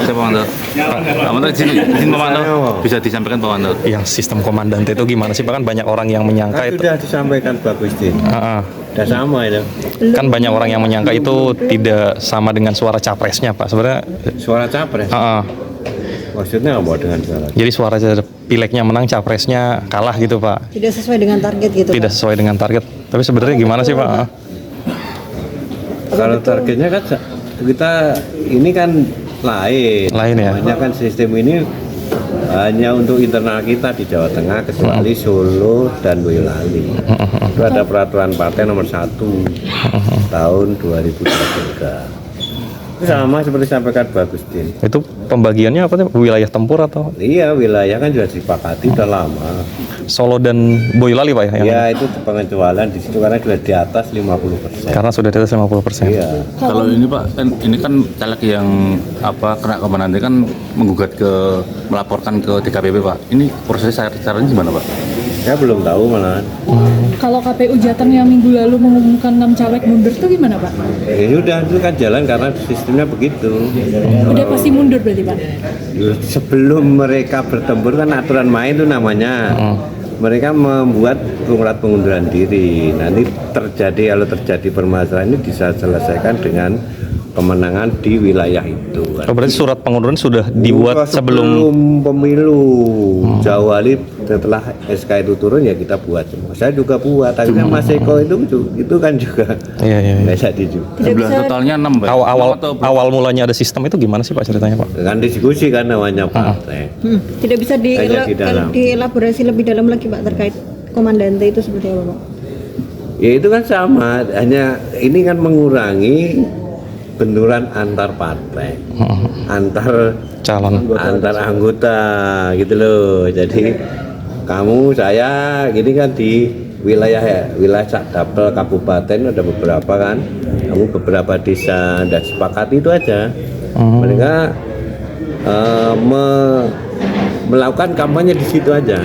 Bisa Pak Manto. Pak Manto izin Pak Manto. Bisa disampaikan Pak Manto. Yang sistem komandante itu gimana sih Pak? Kan banyak orang yang menyangka Kan itu. sudah disampaikan bagus Din. Heeh. Sudah sama itu. Kan banyak orang yang menyangka itu tidak sama dengan suara capresnya Pak. Sebenarnya Suara capres. heeh. Maksudnya apa dengan suara? Jadi suara pileknya menang, capresnya kalah gitu Pak. Tidak sesuai dengan target gitu. Tidak Pak. sesuai dengan target. Tapi sebenarnya gimana sih Pak? Kalau targetnya kan kita ini kan lain. Lain ya? Namanya kan sistem ini hanya untuk internal kita di Jawa Tengah kecuali Solo dan Boyolali. Itu ada peraturan partai nomor 1 tahun 2023. Itu sama seperti sampaikan Bagus Din. Itu pembagiannya apa sih? Wilayah tempur atau Iya, wilayah kan sudah disepakati udah lama. Solo dan Boyolali Pak ya? Ya itu pengecualian di situ karena sudah di atas 50%. Karena sudah di atas 50%. Iya. Kalau ini Pak, ini kan caleg yang kena komandante kan menggugat melaporkan ke DKPP Pak. Ini proses caranya gimana Pak? Saya belum tahu malahan. Kalau KPU Jateng yang minggu lalu mengumumkan 6 caleg mundur itu gimana Pak? Ya sudah itu kan jalan karena sistemnya begitu. Udah pasti mundur berarti Pak? Sebelum mereka bertempur kan aturan main itu namanya. Mereka membuat surat pengunduran diri. Nanti kalau terjadi permasalahan ini bisa selesaikan dengan kemenangan di wilayah itu. Oh, berarti surat pengunduran sudah dibuat sebelum pemilu. Jauh hari setelah SK itu turun ya kita buat semua. Saya juga buat. Akhirnya Mas Eko itu kan juga. Iya. Nggak jadi juga. Jumlah totalnya 6 Pak. Awal mulanya ada sistem itu gimana sih Pak ceritanya Pak? Dengan diskusi kan namanya partai. Tidak bisa Hanya di dalam. dielaborasi lebih dalam lagi Pak terkait komandante itu seperti apa Pak? Ya itu kan sama. Hanya ini kan mengurangi benturan antar partai, antar Calon. antar anggota gitu loh. Jadi kamu saya gini kan di wilayah Dapel kabupaten ada beberapa kan, kamu beberapa desa dan sepakati itu aja. Mereka melakukan kampanye di situ aja.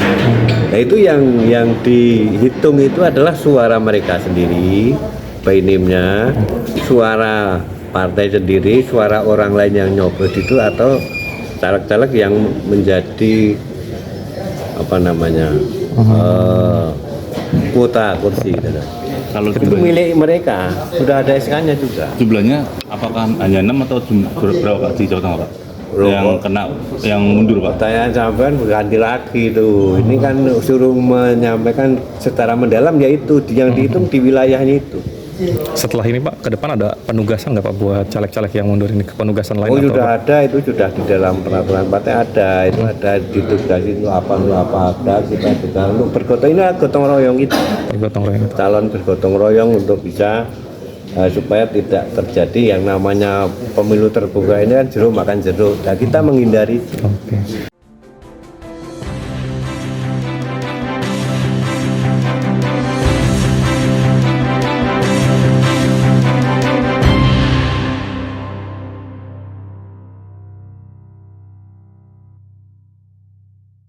Nah itu yang dihitung itu adalah suara mereka sendiri, PNIM-nya, suara partai sendiri, suara orang lain yang nyoblos itu atau caleg-caleg yang menjadi kuota kursi gitu. Kalau Itu milik mereka, sudah ada SK-nya juga. jumlahnya apakah hanya 6 atau berapa Pak di Jawa Tengah Pak? Yang mundur Pak. Pertanyaan sampean berganti lagi tuh. Ini kan suruh menyampaikan secara mendalam yaitu yang dihitung di wilayahnya itu. Setelah ini Pak, ke depan ada penugasan nggak Pak buat caleg-caleg yang mundur ini? Penugasan lain Oh atau sudah apa? ada, itu sudah di dalam peraturan partai ada, itu ada ditugasi itu apa ada kita juga untuk bergotong, ini gotong royong itu Bergotong royong itu. calon bergotong royong untuk bisa supaya tidak terjadi yang namanya pemilu terbuka ini kan jeruk makan jeruk. Nah kita menghindari. Oke.